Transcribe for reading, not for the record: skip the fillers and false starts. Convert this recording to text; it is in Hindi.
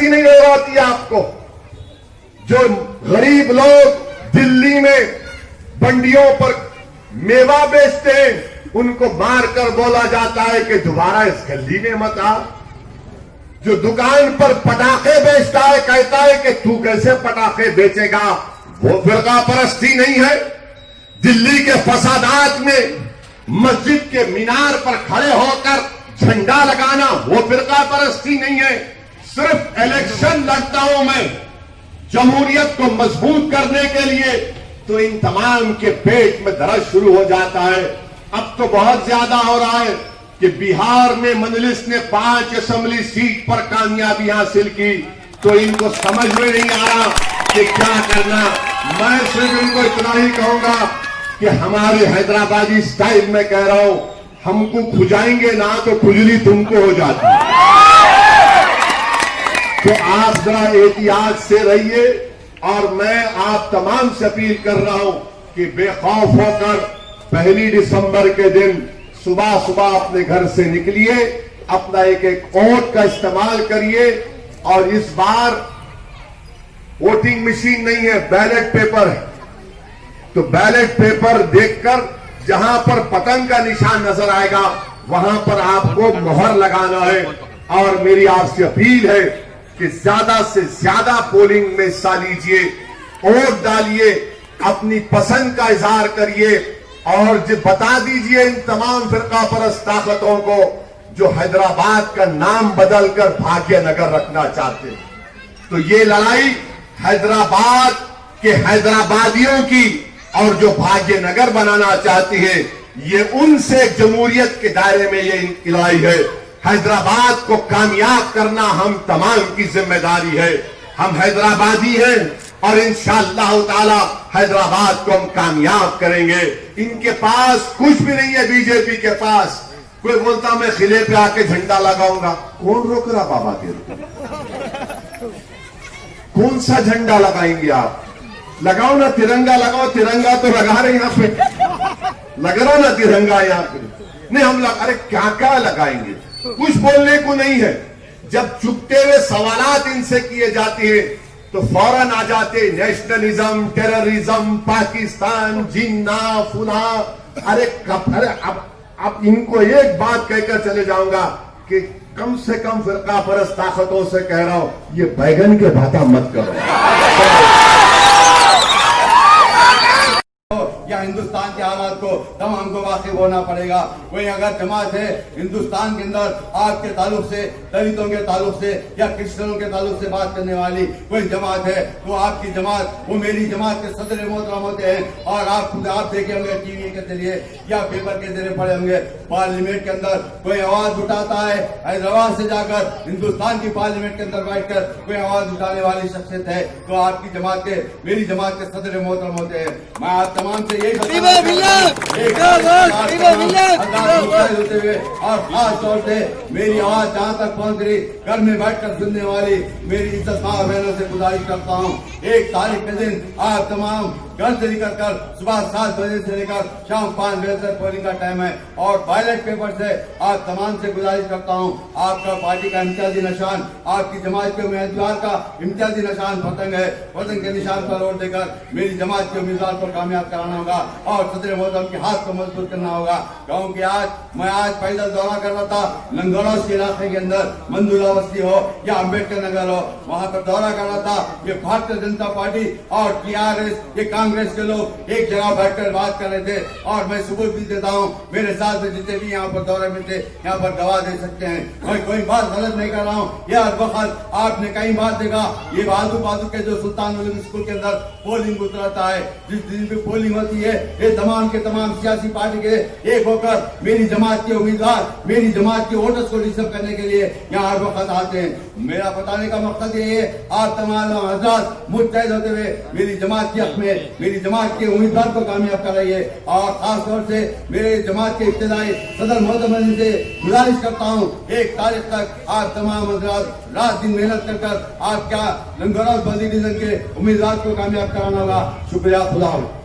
परस्ती नहीं नजर आती आपको? जो गरीब लोग दिल्ली में मंडियों पर मेवा बेचते हैं, उनको मारकर बोला जाता है कि दोबारा इस गली में मत आ। जो दुकान पर पटाखे बेचता है, कहता है कि तू कैसे पटाखे बेचेगा, वो फिरका परस्ती नहीं है। दिल्ली के फसादात में मस्जिद के मीनार पर खड़े होकर झंडा लगाना, वो फिरका परस्ती नहीं है। सिर्फ इलेक्शन लड़ता हूं मैं जमहूरियत को मजबूत करने के लिए, तो इन तमाम के पेट में दर्द शुरू हो जाता है। अब तो बहुत ज्यादा हो रहा है कि बिहार में मजलिस ने 5 असेंबली सीट पर कामयाबी हासिल की, तो इनको समझ में नहीं आ रहा कि क्या करना। मैं सिर्फ इनको इतना ही कहूंगा कि हमारे हैदराबादी स्टाइल में कह रहा हूं, हमको खुजाएंगे ना तो खुजली तुमको हो जाती है। तो आप जरा एहतियात से रहिए, और मैं आप तमाम से अपील कर रहा हूं कि बेखौफ होकर 1 दिसंबर के दिन सुबह सुबह अपने घर से निकलिए, अपना एक एक वोट का इस्तेमाल करिए। और इस बार वोटिंग मशीन नहीं है, बैलेट पेपर है। तो बैलेट पेपर देखकर जहां पर पतंग का निशान नजर आएगा, वहां पर आपको मोहर लगाना है। और मेरी आपसे अपील है कि ज्यादा से ज्यादा पोलिंग में हिस्सा लीजिए, वोट डालिए, अपनी पसंद का इजहार करिए, और जो बता दीजिए इन तमाम फिरका परस्त ताकतों को जो हैदराबाद का नाम बदलकर भाग्यनगर रखना चाहते हैं। तो ये लड़ाई हैदराबाद के हैदराबादियों की, और जो भाग्यनगर बनाना चाहती है, ये उनसे जमहूरियत के दायरे में ये लड़ाई है। हैदराबाद को कामयाब करना हम तमाम की जिम्मेदारी है। हम हैदराबादी हैं और इंशाअल्लाह ताला हैदराबाद को हम कामयाब करेंगे। इनके पास कुछ भी नहीं है, बीजेपी के पास। कोई बोलता मैं किले पे आके झंडा लगाऊंगा, कौन रोक रहा बाबा तेरे को? कौन सा झंडा लगाएंगे आप? लगाओ ना, तिरंगा लगाओ। तिरंगा तो लगा रहे यहां पे, लग रहा ना तिरंगा यहां पे। नहीं हम अरे क्या क्या लगाएंगे, कुछ बोलने को नहीं है। जब चुपते हुए सवालात इनसे किए जाते हैं तो फौरन आ जाते नेशनलिज्म, टेररिज्म, पाकिस्तान, जिन्ना फुना। अरे अब इनको एक बात कहकर चले जाऊंगा कि कम से कम फिरका परस्त ताकतों से कह रहा हूं, ये बैगन के भाता मत करो। या हिंदुस्तान के हालात को तमाम को वाकिफ होना पड़ेगा। कोई अगर जमात है हिंदुस्तान के अंदर आपके ताल्लुक से, दलितों के ताल्लुक से या क्रिश्चियनों के ताल्लुक से बात करने वाली कोई जमात है, तो आपकी जमात, वो मेरी जमात के सदर मोहतरम होते हैं। और आप खुद आप देखे होंगे टीवी के जरिए या पेपर के जरिए पढ़े होंगे, पार्लियामेंट के अंदर कोई आवाज उठाता है, हैदराबाद से जाकर हिंदुस्तान की पार्लियामेंट के अंदर बैठकर कोई आवाज उठाने वाली शख्सियत है, तो आपकी जमात के, मेरी जमात के सदर मोहतरम होते हैं। मैं आप तमाम से यही होते हुए और खास तौर से मेरी आवाज जहां तक पहुंच रही, घर में बैठकर सुनने वाली मेरी इज्जत बहनों से गुजारिश करता हूं, 1 तारीख के दिन आप तमाम घर से निकल कर सुबह 7 बजे से लेकर शाम 5 बजे तक पोलिंग का टाइम है। और बैलेट पेपर से आप तमाम से गुजारिश करता हूं, आपका पार्टी का इम्तियाजी निशान, आपकी जमात के उम्मीदवार का इम्तियाजी निशान पतंग है। पतंग के निशान पर वोट देकर मेरी जमात के उम्मीदवार को कामयाब कराना होगा और सदर मोहतरम के हाथ को मजबूत करना होगा। क्योंकि आज पैदल दौरा कर रहा था लंगड़ौस के इलाके के अंदर, मंदुला बस्ती हो या अम्बेडकर नगर हो, वहां पर दौरा कर रहा था। ये भारतीय जनता पार्टी और टीआरएस, ये कांग्रेस के लोग एक जगह बैठकर बात कर रहे थे। और मैं सबूत भी देता हूँ, मेरे साथ में जितने भी यहाँ पर दौरे में थे, यहाँ पर गवाह दे सकते हैं। मैं कोई बात गलत नहीं कर रहा हूँ। यह हर वक्त आपने कई बार देखा, ये बहादुर के जो सुल्तान स्कूल के अंदर पोलिंग उतरता है, जिस दिन भी पोलिंग होती है, ये तमाम के तमाम सियासी पार्टी के एक होकर मेरी जमात के उम्मीदवार, मेरी जमात के वोटर्स को डिस्टर्ब करने के लिए यहाँ हर वक्त आते हैं। मेरा बताने का मकसद ये है, आप तमाम हजरात मुत्तहिद होते हुए मेरी जमात के हक में, मेरी जमात के उम्मीदवार को कामयाब कराइए। और खास तौर से मेरे जमात के इब्तिदाई सदर मोहतरम से गुजारिश करता हूँ, 1 तारीख तक आप तमाम हजरात रात दिन मेहनत कर आप क्या लंगड़ौस बल्दी डिवीजन के उम्मीदवार को कामयाब कराना होगा। शुक्रिया, खुदा हाफिज़।